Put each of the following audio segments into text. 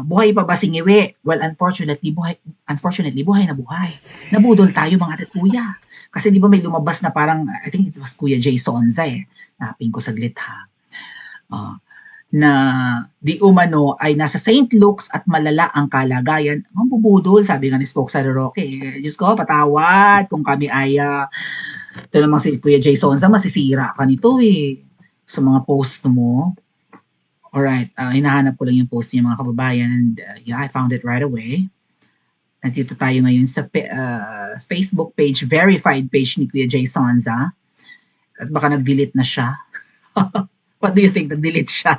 Buhay pa ba si Ngiwi? Well, unfortunately, buhay na buhay. Nabudol tayo mga ate at kuya. Kasi di ba may lumabas na parang, I think it was Kuya Jay Sonza eh. Napin ko saglit ha. Ah, na di umano ay nasa St. Luke's at malala ang kalagayan. Mambubudol, sabi nga ni Spokesman Roque. Diyos ko, patawad kung kami ay, ito namang si Kuya Jay Sonza, masisira ka nito eh. Sa mga post mo. Alright, hinahanap ko lang yung post niya mga kababayan and yeah, I found it right away. Nandito tayo ngayon sa Facebook page, verified page ni Kuya Jay Sonza. At baka nag-delete na siya. What do you think? Nag-delete siya?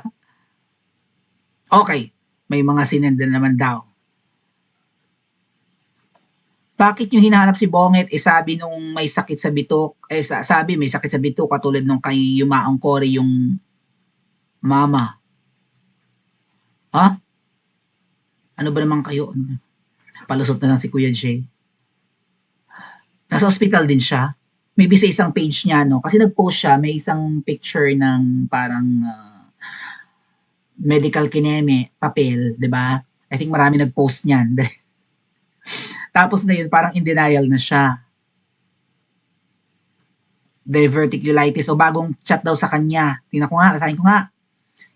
Okay, may mga sinenda naman daw. Bakit nyo hinahanap si Bonget? Sabi nung may sakit sa bitok, sabi may sakit sa bitok katulad nung kay Yumaong Cory yung mama. Ha? Ano ba naman kayo? Palusot na lang si Kuya Jay. Nasa hospital din siya. Maybe sa isang page niya, no? Kasi nag-post siya, may isang picture ng parang medical kineme, papel, di ba? I think marami nag-post niyan. Tapos na yun, parang in denial na siya. Diverticulitis, o bagong chat daw sa kanya. Tingnan ko nga, basahin ko nga.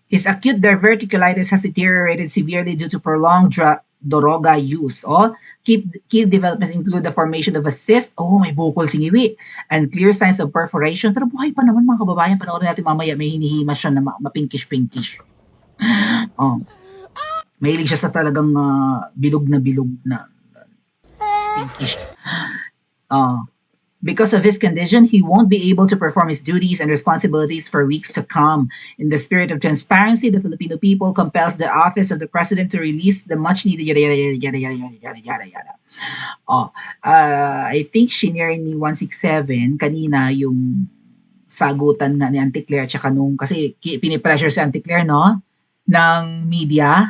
His acute diverticulitis has deteriorated severely due to prolonged droga use. Key developments include the formation of a cyst. May bukol si Ngiwi. And clear signs of perforation. Pero buhay pa naman mga kababayan. Panoorin natin mamaya, may hinihima siya na mapinkish-pinkish. Mahilig siya sa talagang bilog na pinkish. Because of his condition, he won't be able to perform his duties and responsibilities for weeks to come. In the spirit of transparency, the Filipino people compels the office of the president to release the much-needed yada. I think shinare ni 167 kanina yung sagutan nga ni Auntie Claire tsaka nung, kasi pinipressure si Auntie Claire, no? Ng media.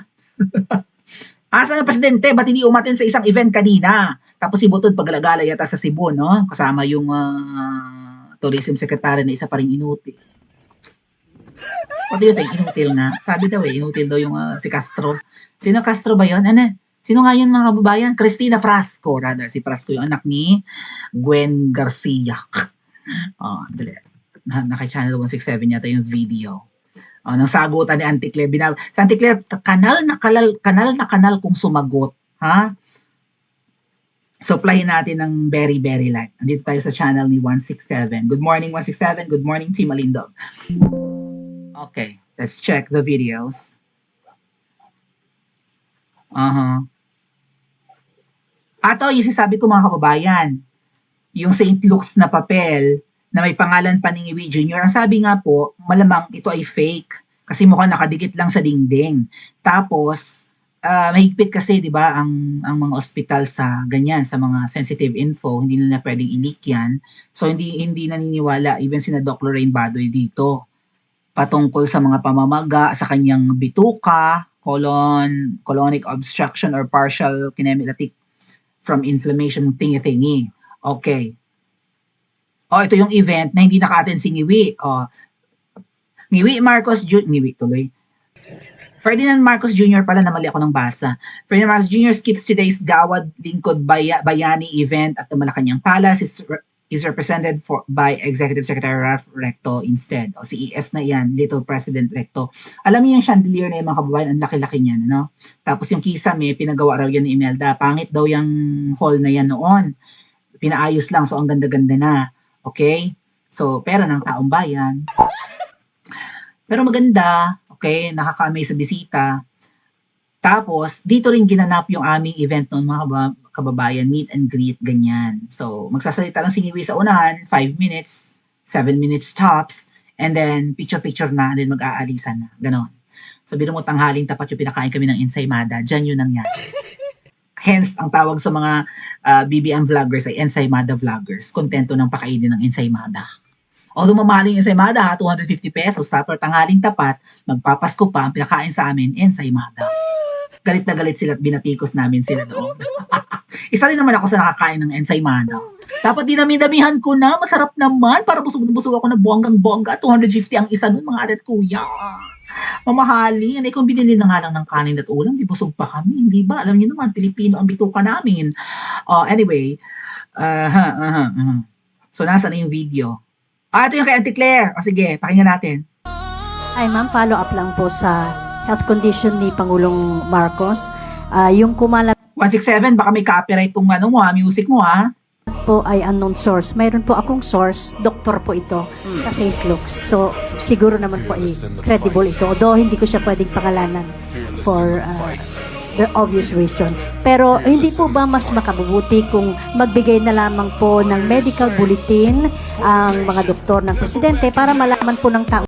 Asa na presidente? Ba't hindi umaten sa isang event kanina? Tapos si Butod paggalagala yata sa Cebu, no? Kasama yung tourism secretary na isa pa rin inutil. What do you think? Inutil na? Sabi daw inutil daw yung si Castro. Sino Castro ba yun? Sino nga yun mga kababayan? Cristina Frasco, rather. Si Frasco yung anak ni Gwen Garcia. Naka-channel 167 yata yung video. Nang sagutan ni Auntie Claire. Si Auntie Claire, kanal na kanal kung sumagot. Ha? Supplyin natin ng very, very light. Nandito tayo sa channel ni 167. Good morning, 167. Good morning, Team Alindog. Okay, let's check the videos. Ato, yung sasabi ko mga kababayan, yung St. Luke's na papel na may pangalan pa ni Ngiwi Jr., ang sabi nga po, malamang ito ay fake kasi mukhang nakadikit lang sa dingding. Tapos, mahigpit kasi 'di ba ang mga ospital sa ganyan, sa mga sensitive info, hindi nila pwedeng i-leak 'yan. So hindi naniniwala even sina Doc Lorraine Badoy dito patungkol sa mga pamamaga sa kanyang bituka, colonic obstruction or partial kinematic from inflammation thingy. Okay. Ito yung event na hindi naka-attend si Ngiwi. Ngiwi Marcos Ngiwi tuloy. Ferdinand Marcos Jr. pala, namali ako ng basa. Ferdinand Marcos Jr. skips today's Gawad Lingkod Bayani event at the Malacanang Palace. Is represented by Executive Secretary Ralph Recto instead. Si ES na yan, Little President Recto. Alam niyo yung chandelier na yung mga kababayan, ang laki-laki niyan, no? Tapos yung kisame, pinagawa raw yan ni Imelda. Pangit daw yung hall na yan noon. Pinaayos lang, so ang ganda-ganda na. Okay? So, pera ng taong bayan. Pero maganda, okay, nakaka-amaze sa bisita. Tapos, dito rin ginanap yung aming event noon, mga kababayan, meet and greet, ganyan. So, magsasalita lang si Ngiwi sa unahan, 5 minutes, 7 minutes tops, and then picture-picture na, and then mag-aalisan na, ganon. So, biro mo tanghaling tapat yung pinakain kami ng ensaymada, dyan yun nangyari. Hence, ang tawag sa mga BBM vloggers ay ensaymada vloggers, kontento ng pakainin ng ensaymada. Although mamahaling yung ensaymada, 250 pesos, tapos tanghaling tapat, magpapasko pa, ang pinakain sa amin, ensaymada. Galit na galit sila at binatikos namin sila doon. Isa rin naman ako sa nakakain ng ensaymada. Dapat dinami-damihan ko na, masarap naman, para busog na busog ako na bonggang-bongga, 250 ang isa nun, mga adat kuya. Mamahalin. Eh, kung binili na nga lang ng kanin at ulam, 'di busog pa kami, hindi ba? Alam niyo naman Pilipino ang bituka namin. Oh, anyway, So, nasaan na yung video? Ito yung kay Auntie Claire. O sige, pakinggan natin. Hi ma'am, follow up lang po sa health condition ni Pangulong Marcos. Yung kumalat 167, baka may copyright tong ano mo, music mo, ha? po ay unknown source. Mayroon po akong source, doktor po ito sa St. Luke's. So, siguro naman po ay credible ito. Although hindi ko siya pwedeng pangalanan for the obvious reason. Pero hindi po ba mas makabubuti kung magbigay na lamang po ng medical bulletin ang mga doktor ng presidente para malaman po ng tao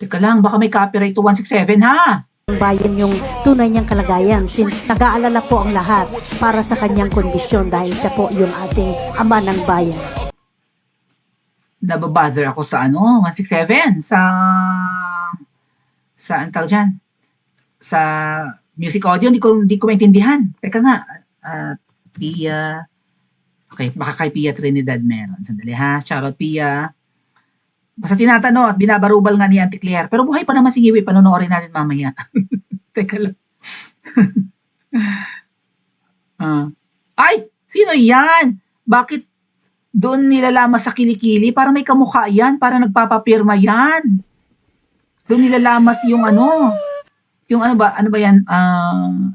Teka lang, baka may copyright to 167, ha? ng bayan yung tunay niyang kalagayan since nag-aalala po ang lahat para sa kanyang kondisyon dahil siya po yung ating ama ng bayan. Nababother ako sa 167, sa ang tawag dyan? Sa music audio, hindi ko maintindihan. Teka nga, Pia, okay, baka kay Pia Trinidad meron. Sandali ha, shoutout Pia. Basta tinatanong at binabarubal nga ni Auntie Claire. Pero buhay pa naman si Ngiwi, panonoorin natin mamaya. Teka lang. Ay! Sino yan? Bakit doon nilalamas sa kilikili? Para may kamukha yan, para nagpapapirma yan. Doon nilalamas yung yung ano ba yan?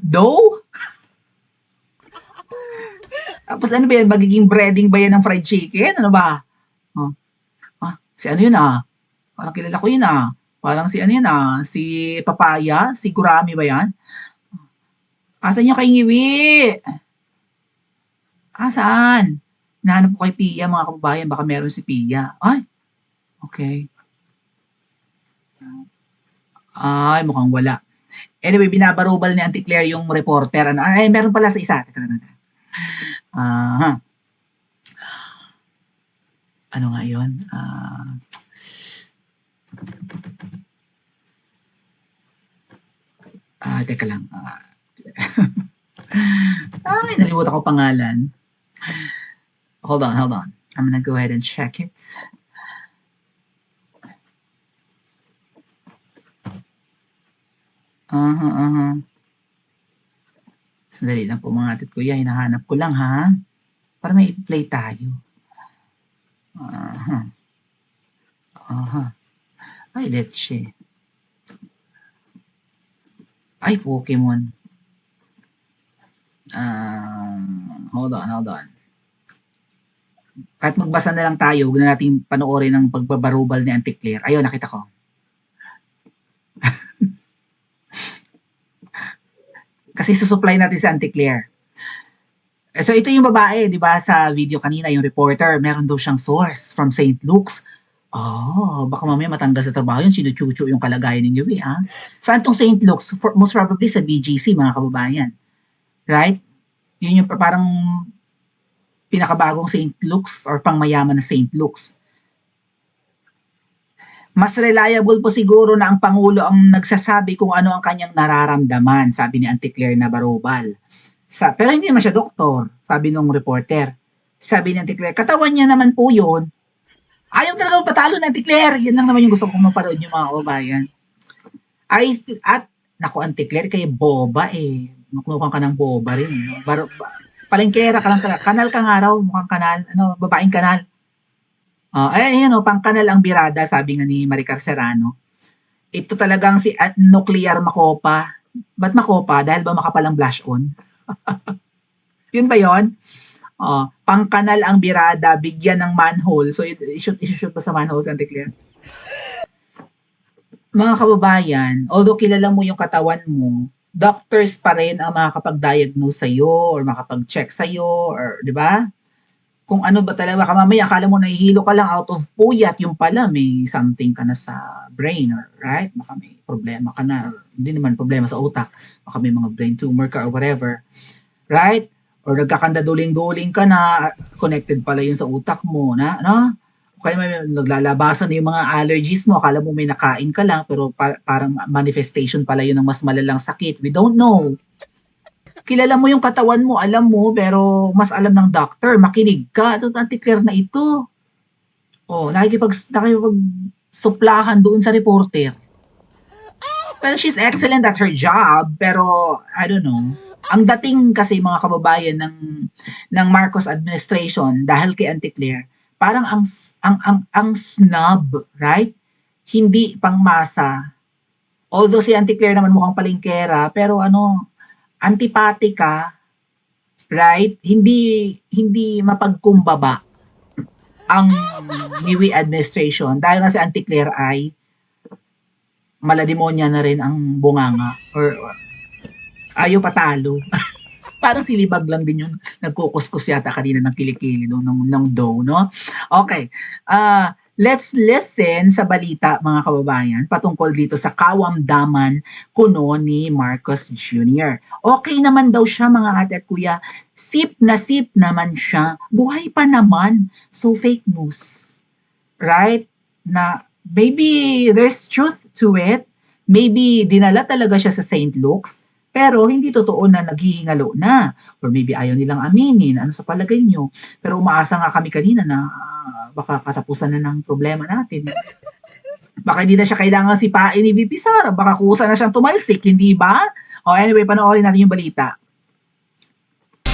Dough? Tapos ano ba yan? Magiging breading ba yan ng fried chicken? Ano ba? Si ano yun Parang kilala ko yun Parang si ano yun si Papaya, si Gurami ba yan? Asan yung kay Ngiwi? Saan? Hinahanap ko kay Pia, mga kababayan, baka meron si Pia. Ay, okay. Ay, mukhang wala. Anyway, binabarubal ni Auntie Claire yung reporter. Ay, meron pala sa isa. Teka. Ano nga yun? Teka lang. Ay, nalimutan ko pangalan. Hold on. I'm gonna go ahead and check it. Sandali lang po mga atit kuya. Hinahanap ko lang ha. Para may play tayo. Ay, let's Ay, Pokemon. Hold on. Kahit magbasa na lang tayo, huwag na natin panoorin ang pagbabarubal ni Auntie Claire. Ayun, nakita ko. Kasi susupply natin si Auntie Claire. So, ito yung babae, di ba, sa video kanina, yung reporter, meron daw siyang source from St. Luke's. Baka mamaya matanggal sa trabaho yun, sinuchuchu yung kalagayan ninyo, ha? Saan tong St. Luke's? Most probably sa BGC, mga kababayan. Right? Yun yung parang pinakabagong St. Luke's or pangmayaman na St. Luke's. Mas reliable po siguro na ang Pangulo ang nagsasabi kung ano ang kanyang nararamdaman, sabi ni Auntie Claire Navarobal. Pero hindi naman siya doktor, sabi nung reporter. Sabi ni Auntie Claire, katawan niya naman po yun. Ayaw talaga patalo ng Auntie Claire. Yan lang naman yung gusto kong mapanood yung mga kababayan. Naku, Auntie Claire, kayo boba eh. Maklukan ka ng boba rin. Palengkera ka lang talaga. Kanal ka nga raw, mukhang kanal. Babaeng kanal. Pang kanal ang birada, sabi nga ni Maricar Serrano. Ito talagang si nuclear Makopa. Ba't Makopa? Dahil ba makapalang blush on? Yun ba yun? Pangkanal ang birada, bigyan ng manhole. So, isushoot pa sa manhole, Auntie Claire. Mga kababayan, although kilala mo yung katawan mo, doctors pa rin ang makakapag-diagnose sa'yo or makapag-check sa'yo, or, di ba? Kung ano ba talaga, baka mamaya akala mo nahihilo ka lang out of puyat, yung pala may something ka na sa brain, or, right? Baka may problema ka na, or, hindi naman problema sa utak, baka may mga brain tumor ka or whatever, right? Or nagkakanda-duling-duling ka na, connected pala yun sa utak mo, kaya may naglalabasan na yung mga allergies mo, akala mo may nakain ka lang, pero parang manifestation pala yun ng mas malalang sakit. We don't know. Kilala mo yung katawan mo, alam mo, pero mas alam ng doctor, makinig ka. Ito, Auntie Claire na ito. Nakikipag-suplahan doon sa reporter. Well, she's excellent at her job, pero I don't know. Ang dating kasi mga kababayan ng Marcos administration dahil kay Auntie Claire, parang ang snob, right? Hindi pangmasa. Although si Auntie Claire naman mukhang palingkera, pero antipatika, right? Hindi mapagkumbaba ang Niwi administration dahil nga si Auntie Claire ay malademonya na rin ang bunganga or ayaw patalo. Parang silibag lang din yun. Nagkukuskus yata kanina ng kilikili no, ng dough, no? Okay. Let's listen sa balita, mga kababayan, patungkol dito sa kawamdaman kuno ni Marcos Jr. Okay naman daw siya, mga ate at kuya. Sip naman siya. Buhay pa naman. So, fake news. Right? Na maybe there's truth to it. Maybe dinala talaga siya sa St. Luke's. Pero hindi totoo na naghihingalo na. Or maybe ayaw nilang aminin. Ano sa palagay nyo? Pero umaasa nga kami kanina na baka katapusan na ng problema natin. Baka hindi na siya kailangan sipain ni VP Sara. Baka kusa na siyang tumalsik, hindi ba? Anyway, panoorin natin yung balita.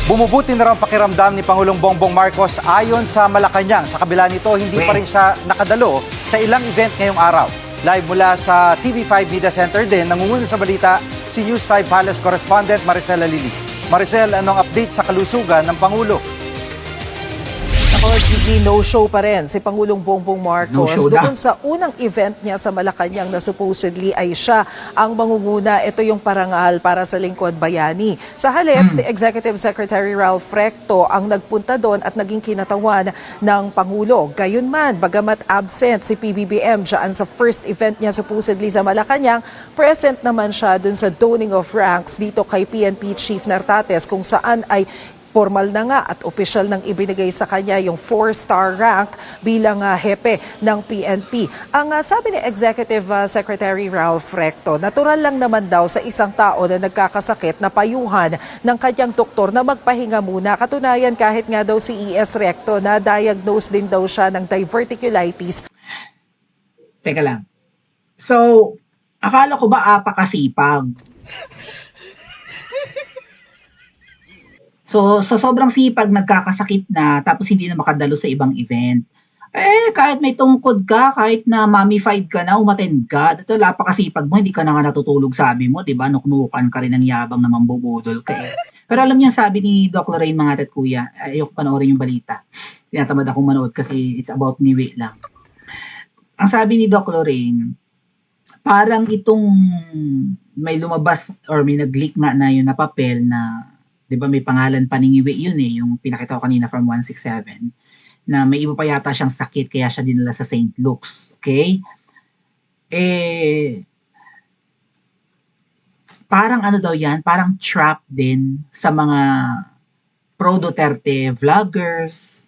Bumubuti na raw pakiramdam ni Pangulong Bongbong Marcos ayon sa Malacanang. Sa kabila nito, hindi pa rin siya nakadalo sa ilang event ngayong araw. Live mula sa TV5 Media Center din, nangunguna sa balita si News 5 Palace Correspondent Maricel Alili. Maricel, anong update sa kalusugan ng Pangulo? GP, no-show pa rin si Pangulong Bongbong Marcos No-show na. doon sa unang event niya sa Malacanang na supposedly ay siya ang mangunguna. Ito yung parangal para sa lingkod bayani. Sa halip, si Executive Secretary Ralph Recto ang nagpunta doon at naging kinatawan ng Pangulo. Gayunman, bagamat absent si PBBM dyan sa first event niya supposedly sa Malacanang, present naman siya doon sa doning of ranks dito kay PNP Chief Nartates kung saan ay formal na nga at opisyal nang ibinigay sa kanya yung 4-star rank bilang hepe ng PNP. Ang sabi ni Executive Secretary Ralph Recto, natural lang naman daw sa isang tao na nagkakasakit na payuhan ng kanyang doktor na magpahinga muna. Katunayan kahit nga daw si ES Recto na diagnose din daw siya ng diverticulitis. Teka lang. So, akala ko ba apakasipag? So, sa sobrang sipag, nagkakasakit na, tapos hindi na makadalo sa ibang event. Kahit may tungkod ka, kahit na mummified ka na, umattend ka, ito, napakasipag mo, hindi ka na nga natutulog, sabi mo, di ba? Nuknukan ka rin ng yabang na mambubudol ka eh. Pero alam niya, sabi ni Doc Lorraine, mga tat kuya, ayoko panoorin yung balita. Tinatamad akong manood kasi it's about Niwi lang. Ang sabi ni Doc Lorraine, parang itong may lumabas or may nag-leak nga na yun na papel na 'di ba may pangalan pa ni Ngiwi yun yung pinakita ko kanina from 167 na may iba pa yata siyang sakit kaya siya dinala sa St. Luke's, okay? Parang ano daw yan, parang trap din sa mga pro-Duterte vloggers,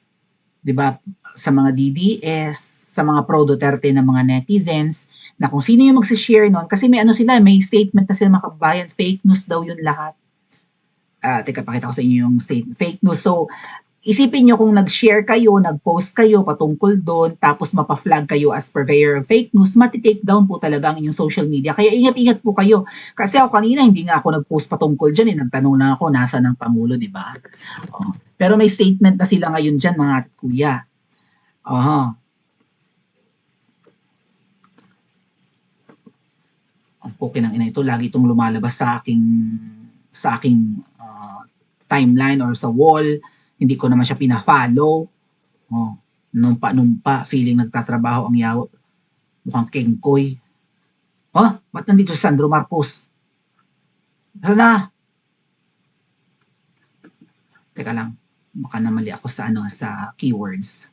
'di ba? Sa mga DDS, sa mga pro-Duterte na mga netizens, na kung sino yung magsi-share nun, kasi may may statement na sila mga kababayan, fake news daw yun lahat. Teka, pakita ko sa inyo yung fake news. So, isipin nyo kung nag-share kayo, nag-post kayo patungkol doon, tapos mapa-flag kayo as purveyor of fake news, mati-take down po talaga ang inyong social media. Kaya ingat-ingat po kayo. Kasi ako kanina, hindi nga ako nag-post patungkol dyan. Nagtanong lang ako, nasa ng Pangulo, di ba? Pero may statement na sila ngayon dyan, mga kuya. Ang pukin ng ina ito, lagi itong lumalabas sa aking timeline or sa wall, hindi ko naman siya pina-follow. Numpa, feeling nagtatrabaho ang yawa. Mukhang kengkoy. Ba't nandito si Sandro Marcos? Na? Teka lang, baka namali ako sa sa keywords.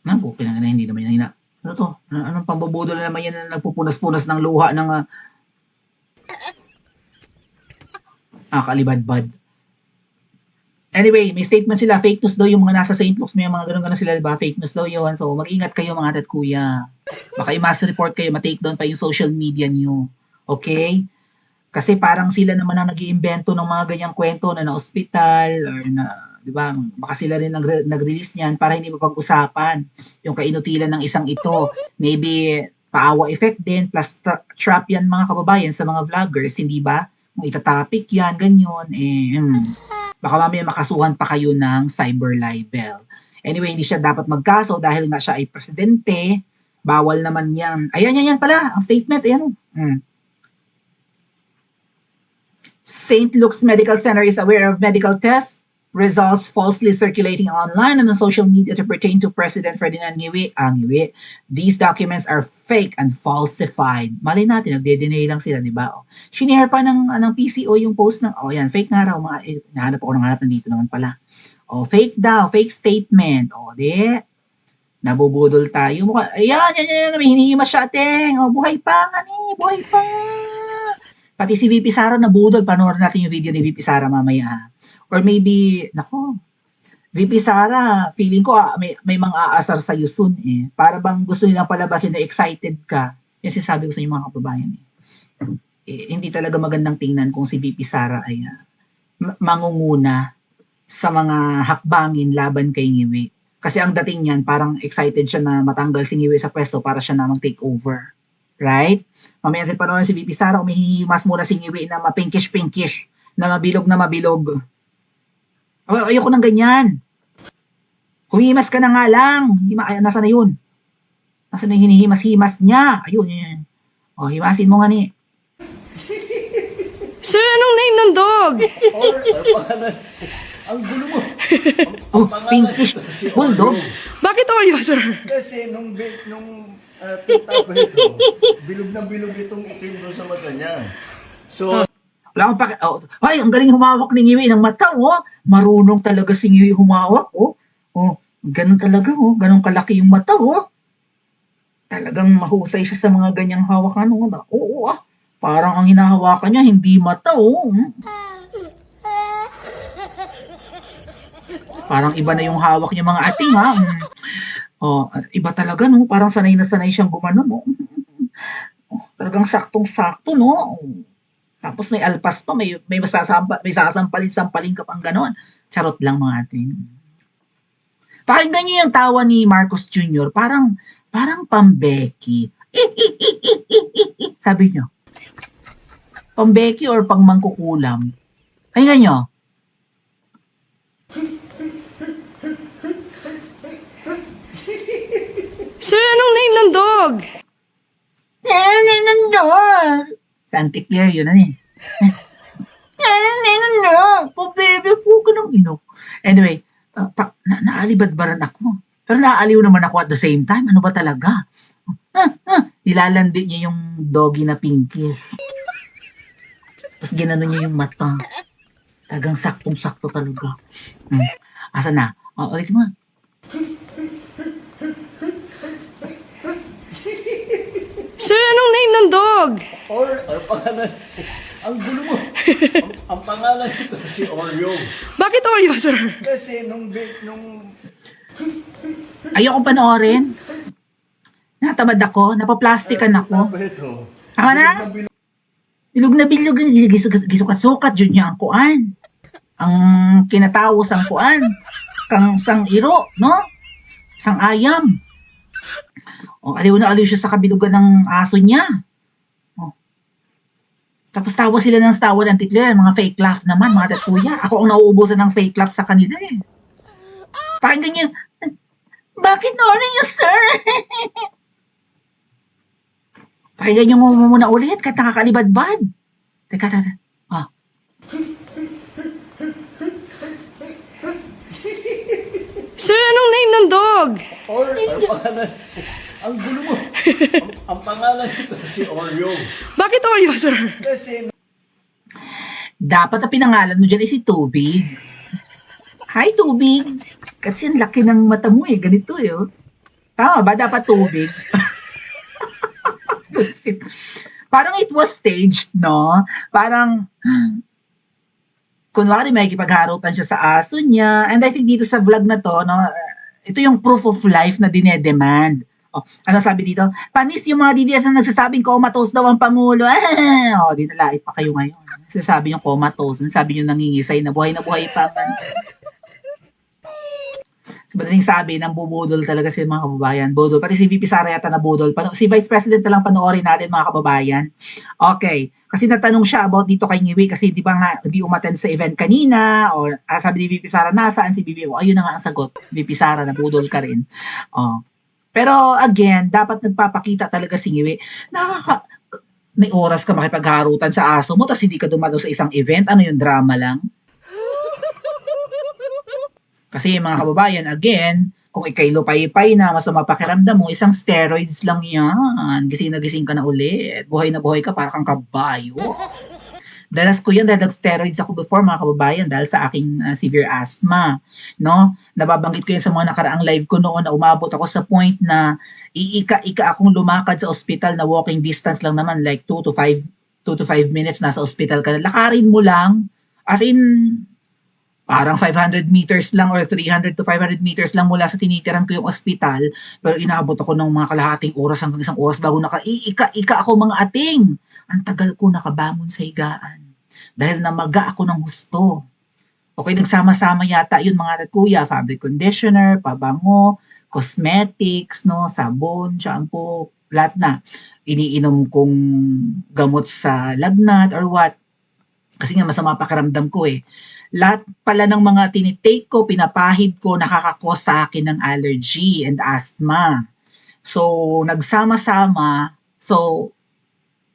Okay lang na, hindi naman yan. Ano to? Anong pambubudol na naman yan na nagpupunas-punas ng luha ng kalibadbad. Anyway, may statement sila, fake news daw yung mga nasa St. Luke's, may mga ganun-ganun sila, diba? Fake news daw yun. So, mag-ingat kayo mga tat kuya. Baka i-mass report kayo, ma-take down pa yung social media niyo. Okay? Kasi parang sila naman ang nag-iimbento ng mga ganyang kwento na na-hospital or na di ba? Baka sila rin nag-release niyan para hindi mapag-usapan yung kainutilan ng isang ito. Maybe paawa effect din, plus trap yan mga kababayan sa mga vloggers, hindi ba? Kung itatopic yan, ganyan, baka mamaya makasuhan pa kayo ng cyber libel. Anyway, hindi siya dapat magkaso dahil nga siya ay presidente. Bawal naman yan. Ayan pala, ang statement, ayan. St. Luke's Medical Center is aware of medical test results falsely circulating online and on social media to pertain to President Ferdinand Ngiwi. Ngiwi. These documents are fake and falsified. Malay natin, nagde-deny lang sila, di ba? Shinare pa ng PCO yung post ng, yan, fake nga raw. Nahanap ako ng hanap, nandito naman pala. Fake daw, fake statement. Di. Nabubudol tayo. Ayan, may hinihimas siya, ateng. Buhay pa nga ni, buhay pa. Pati si VP Sara nabudol. Panoorin natin yung video ni VP Sara mamaya. Or maybe, VP Sara, feeling ko may mga aasar sa'yo soon eh. Para bang gusto nilang palabasin na excited ka. Yan sinasabi ko sa inyo mga kababayan hindi talaga magandang tingnan kung si VP Sara ay mangunguna sa mga hakbangin laban kay Ngiwi. Kasi ang dating niyan, parang excited siya na matanggal si Ngiwi sa pwesto para siya na mag-take over. Right? Mamaya natin panoorin si VP Sara, umihimas muna si Ngiwi na mapinkish-pinkish, na mabilog. Ayoko ng ganyan. Humihimas ka na nga lang. Nasa na yun? Nasa na yung hinihimas-himas niya? Ayun. Himasin mo nga ni. Sir, anong name ng dog? Ang gulo mo. Pinkish bulldog. Bakit Oreo, sir? Kasi nung tita ko ito, bilog na bilog itong itim doon sa mata niya. So, Wala akong ay, ang galing humawak ni Ngiwi ng mata, Marunong talaga si Ngiwi humawak, ganun talaga, ganun kalaki yung mata, Talagang mahusay siya sa mga ganyang hawakan, Parang ang hinahawakan niya, hindi mata, Parang iba na yung hawak niya mga ating, iba talaga, Parang sanay na sanay siyang gumanon, Talagang saktong-sakto, Tapos may alpas pa, may sasampalin ka pang ganon. Charot lang mga ating. Pakinggan niyo yung tawa ni Marcos Jr. Parang pambeki. Sabi niyo. Pambeki or pang mangkukulam? Pakinggan niyo. Sir, anong name ng dog? Sa Anticlear yun, Po, baby, po ka ng ino. Anyway, naalibadbaran ako. Pero naaaliw naman ako at the same time. Ano ba talaga? Nilalandi niya yung doggy na pinkies. Tapos ginano niya yung mata. Talagang saktong-sakto talaga. Asa na? Ulit mo. Sir, anong name ng dog? ang pangalan, ang gulo mo. Ang pangalan nito si Oreo. Bakit Oreo, sir? Kasi nung Ayoko panoorin. Natamad ako. Napaplastikan ako. ito, Tama na? Bilog na bilog. Gisukat-sukat yun niya ang kuan. Ang kinatawos ang kuan. Kang sang iro, no? Sang ayam. Aliw na aliw siya sa kabilugan ng aso niya. Tapos tawa sila ng tawa ng Anticlear, mga fake laugh naman, mga tatuya. Ako ang nauubusan ng fake laugh sa kanila eh. Pakinggan niyo, bakit Oreo, sir? Pakinggan niyo muna ulit, kahit nakakalibad-bad. Teka. Sir, anong name ng dog? ang pangalan, ang gulo mo. Ang pangalan nito si Oreo. Bakit Oreo, sir? Kasi Dapat ang pinangalan mo dyan ay si Tubig. Hi, Tubig. Kasi ang laki ng mata mo eh, ganito eh. Tama ba? Dapat Tubig. Parang it was staged, no? Parang, kunwari may kipagharutan siya sa aso niya. And I think dito sa vlog na to, no, ito yung proof of life na dinedemand. Ano sabi dito? Panis yung mga DDS na nagsasabing comatose daw ang Pangulo. Dinalait pa kayo ngayon. Sasabi yung comatose. Sabi nyo nangingisay na buhay pa. Madaling sabi, nang bubudol talaga si mga kababayan. Budol. Pati si VP Sara yata na budol. Si Vice President na lang panoorin natin mga kababayan. Okay. Kasi natanong siya about dito kay Ngiwi kasi di ba nga, di umattend sa event kanina or sabi ni VP Sara, nasaan si VP? Ayun na nga ang sagot. VP Sara, na budol ka rin. Oh. Pero again, dapat nagpapakita talaga si Ngiwi. May oras ka makipagharutan sa aso mo tapos hindi ka dumalo sa isang event. Ano yung drama lang? Kasi mga kababayan, again, kung ikay lupay-pay na, masama pakiramdam mo, isang steroids lang yan. Gising na gising ka na ulit. Buhay na buhay ka, parang kang kabayo. Dalas ko yan dahil nag-steroids ako before mga kababayan dahil sa aking severe asthma. No? Nababanggit ko yan sa mga nakaraang live ko noon na umabot ako sa point na iika akong lumakad sa ospital na walking distance lang naman like 2 to 5 minutes nasa ospital ka na. Lakarin mo lang. As in, parang 500 meters lang or 300 to 500 meters lang mula sa tinitiran ko yung ospital. Pero inaabot ako ng mga kalahating oras hanggang isang oras bago ika ako mga ating. Ang tagal ko nakabangon sa higaan. Dahil namaga ako ng gusto. Okay, nagsama-sama yata yun mga kuya. Fabric conditioner, pabango, cosmetics, no, sabon, shampoo, lahat na. Iniinom kong gamot sa lagnat or what. Kasi nga masama pakiramdam ko eh. Lahat pala ng mga tinitake ko, pinapahid ko, nakakakos sa akin ng allergy and asthma. So, nagsama-sama. So,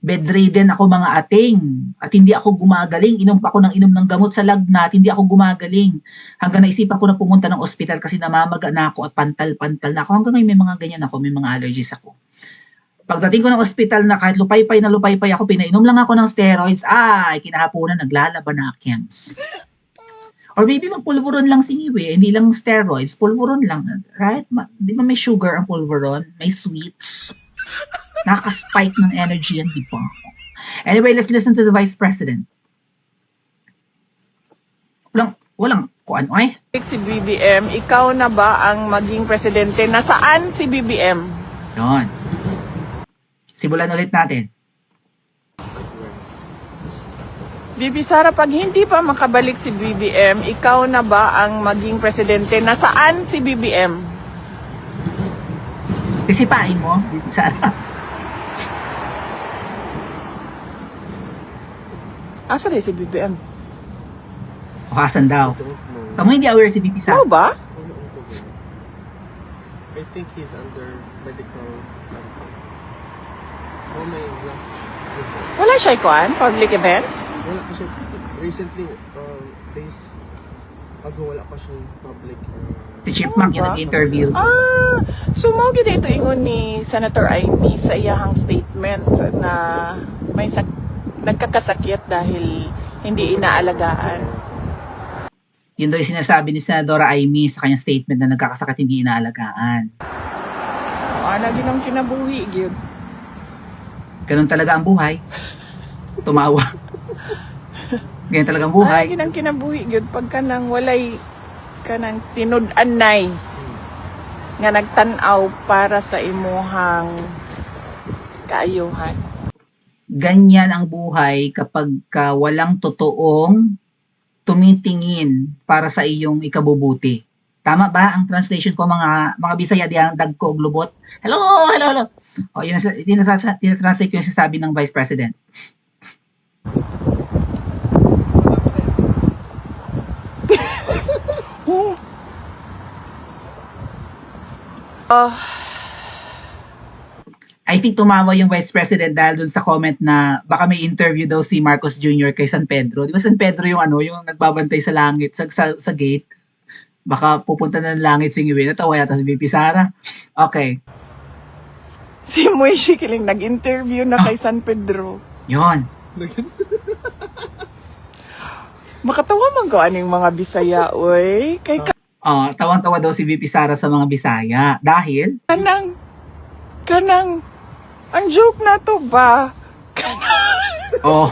bedridden ako mga ating. At hindi ako gumagaling. Inom pa ako ng gamot sa lagnat. Hindi ako gumagaling. Hanggang naisipan ko na pumunta ng ospital kasi namamaga na ako at pantal-pantal na ako. Hanggang ngayon may mga ganyan ako. May mga allergies ako. Pagdating ko ng ospital na kahit lupay-pay ako, pinainom lang ako ng steroids, kinahaponan, naglalaban na chems. Or maybe magpulveron lang si Ngiwi, hindi lang steroids, pulveron lang, right? Di ba may sugar ang pulveron? May sweets. Nakaka-spike ng energy yan, di ba? Anyway, let's listen to the Vice President. Walang kuan, ay? Si BBM, ikaw na ba ang maging presidente? Nasaan si BBM? Yun. Simulan ulit natin. Bibi Sara, pag hindi pa makabalik si BBM, ikaw na ba ang maging presidente? Nasaan si BBM? Isipain mo, Bibi Sara. Asa rin si BBM? Ukasan daw. Tamo hindi aware si Bibi Sara. Oo ba? I think he's under medical something. Oh my last visit. Wala siya ikuan? Public events? Wala pa siya recently days ago wala pa siya public Si Chipmunk yung nag-interview. So mo gid ito ingon ni Senator Amy sa iyahang statement na may nagkakasakit dahil hindi inaalagaan. Yun daw yung sinasabi ni Senadora Amy sa kanyang statement na nagkakasakit hindi inaalagaan. Lagi nang kinabuhi gyud. Ganun talaga ang buhay. Tumawa. Ganyan talaga ang buhay. Lagi nang kinabuhi gyud pagka nang walay kanang tinud-anay nga nagtan-aw para sa imuhang kaayuhan. Ganyan ang buhay kapag walang totoong tumitingin para sa iyong ikabubuti. Tama ba ang translation ko mga Bisaya diyan dagko og lubot? Hello. O yun tinatranslate ko yung sasabi ng Vice President. I think tumawa yung Vice President dahil dun sa comment na baka may interview daw si Marcos Jr. kay San Pedro. Di ba San Pedro yung yung nagbabantay sa langit, sa gate? Baka pupunta na ng langit si Ngiwi. Natawa yata si VP Sara. Okay. Si Moishi Kiling nag-interview na kay San Pedro. Yon. Makatawa man ko aning mga Bisaya, oy. Kay Tawang-tawa daw si VP Sara sa mga Bisaya. Dahil? Kanang, ang joke na to ba? Oh,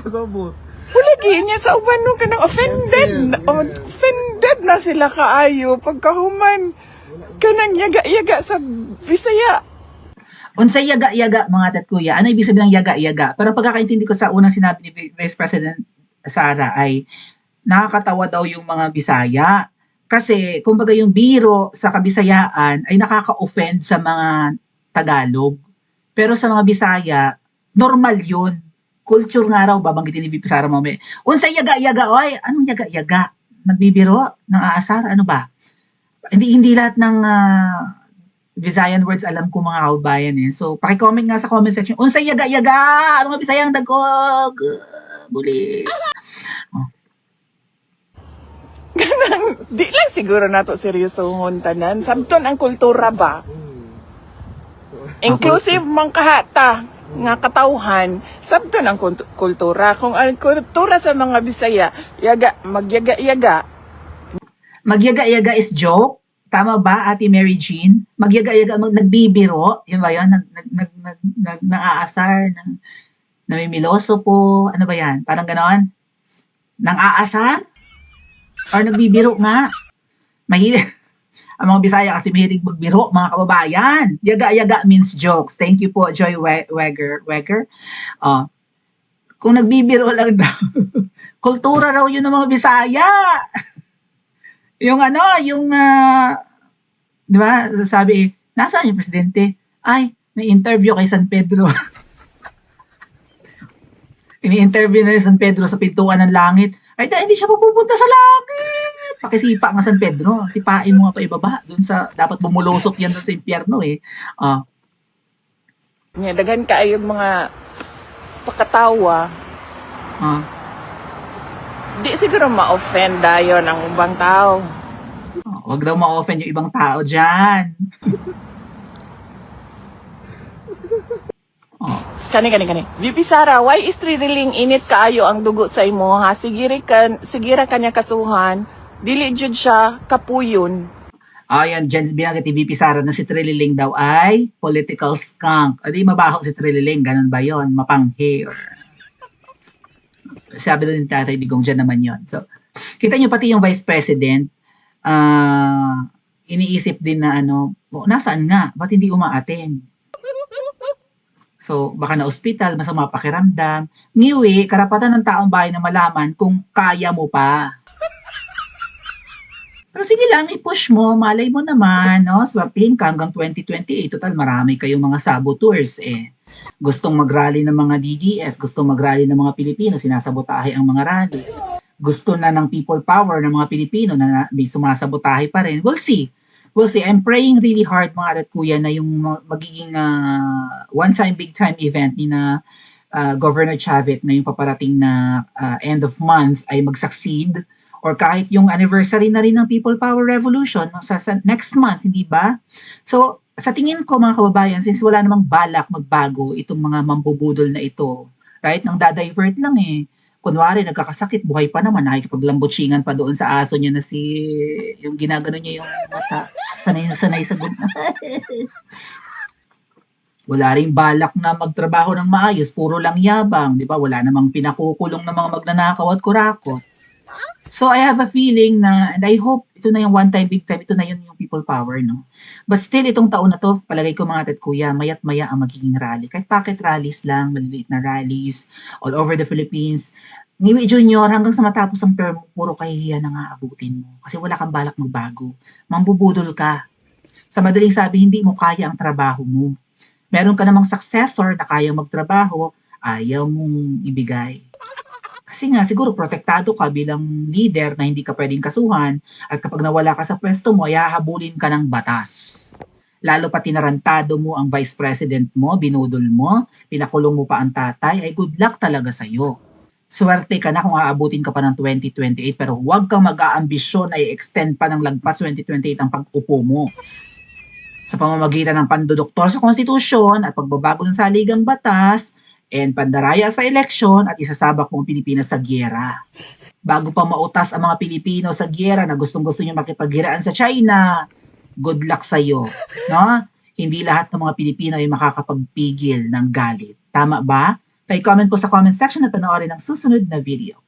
kasabo. Hulagi niya sa uban nung kanang offended. Offended na sila kaayo. Pagkahuman, kanang yaga-yaga sa Bisaya. unsay yaga-yaga mga tatkuya. Ano ibig sabihin ng yaga-yaga? Pero pagkakaintindi ko sa unang sinabi ni Vice President Sara ay nakakatawa daw yung mga Bisaya Kasi, kumbaga yung biro sa Kabisayaan ay nakaka-offend sa mga Tagalog. Pero sa mga Bisaya, normal yun. Culture nga raw, babanggitin ni VP Sara mamaya. Unsay yaga-yaga, oy? Anong yaga-yaga? Nagbibiro? Nang aasar? Ano ba? Hindi lahat ng Visayan words alam ko mga kaubayan eh. So, paki-comment nga sa comment section. Unsay yaga-yaga? Ano nga Bisayang dagog? Buli. Di lang siguro nato seryosohon tanan. Sabton ang kultura ba? Inclusive mang kahata nga katawhan, sabton ang kultura. Kung ang kultura sa mga Bisaya, magyaga-yaga. Magyaga-yaga is joke? Tama ba, Ate Mary Jean? Magyaga-yaga, nagbibiro? Yun ba yun? Nang-aasar? Namimiloso po? Ano ba yan? Parang ganon? Nang-aasar? Or nagbibiro nga? Mahilig. Ang mga Bisaya kasi mahilig magbiro, mga kababayan. Yaga-yaga means jokes. Thank you po, Joy Weger. Oh. Kung nagbibiro lang daw, kultura raw yun ng mga Bisaya. Yung di ba, sabi, nasaan yung presidente? Ay, may interview kay San Pedro. Ini-interview na yung San Pedro sa pintuan ng langit. Ay, hindi siya mapupunta sa langit. Pakisipa nga San Pedro. Sipain mo nga pa ibaba. Doon sa, dapat bumulusok yan doon sa impyerno eh. Daghan kaayong mga pakatawa. Di siguro ma-offend dayon ang ubang tao. Huwag daw ma-offend yung ibang tao dyan. Kani. VP Sara, why is thrilling init kaayo ang dugo sa imo ha? Sigira kanya kasuhan, dili jud siya kapuyon. Yan, dyan binanggit ni VP Sara na si Trililing daw ay political skunk. Adi mabaho si Trililing, ganun ba yon? Mapanghi. Sabi doon ni Tatay Digong, dyan naman yon. So, kita nyo pati yung Vice President, iniisip din na nasaan nga? Ba't hindi umaattend? So, baka na ospital, masama pakiramdam. Ngiwi, karapatan ng taong bayan na malaman kung kaya mo pa. Pero sige lang, i-push mo, malay mo naman, no? Swertihin ka hanggang 2028. Total, marami kayong mga saboteurs eh. Gustong mag-rally ng mga DDS, gustong mag-rally ng mga Pilipino, sinasabotahe ang mga rally. Gusto na ng people power ng mga Pilipino na may sumasabotahe pa rin. We'll see. I'm praying really hard mga arat kuya na yung magiging one-time, big-time event ni na Governor Chavit ngayong paparating na end of month ay mag-succeed, or kahit yung anniversary na rin ng People Power Revolution sa next month, hindi ba? So, sa tingin ko mga kababayan, since wala namang balak magbago itong mga mambubudol na ito, right? Nang dadivert lang eh. Kunwari, nagkakasakit, buhay pa naman, nakikipaglambutingan pa doon sa aso niya na yung ginagano niya yung mata. Sanay sa Wala rin balak na magtrabaho ng maayos, puro lang yabang, di ba? Wala namang pinakukulong ng mga magnanakaw at kurakot. So I have a feeling na, and I hope ito na yung one time, big time, ito na yun yung people power, no? But still, itong taon na to, palagay ko mga kuya, mayat maya ang magiging rally. Kahit pocket rallies lang, maliliit na rallies, all over the Philippines. Ngiwi Junior, hanggang sa matapos ang term, puro kahihiyan na nga abutin mo. Kasi wala kang balak magbago. Mambubudol ka. Sa madaling sabi, hindi mo kaya ang trabaho mo. Meron ka namang successor na kaya magtrabaho, ayaw mong ibigay. Kasi nga, siguro protektado ka bilang leader na hindi ka pwedeng kasuhan, at kapag nawala ka sa pwesto mo, ay hahabulin ka ng batas. Lalo pa tinarantado mo ang vice president mo, binudol mo, pinakulong mo pa ang tatay, ay good luck talaga sa'yo. Swerte ka na kung aabutin ka pa ng 2028, pero huwag kang mag-aambisyon na i-extend pa ng lagpas 2028 ang pag-upo mo. Sa pamamagitan ng pandodoktor sa konstitusyon at pagbabago ng saligang batas, and pandaraya sa eleksyon at isasabak mo ang Pilipinas sa giyera. Bago pa mautas ang mga Pilipino sa giyera na gustong-gusto nyo makipaghiraan sa China, good luck sa'yo. No? Hindi lahat ng mga Pilipino ay makakapagpigil ng galit. Tama ba? Pa-comment po sa comment section at panoorin ang susunod na video.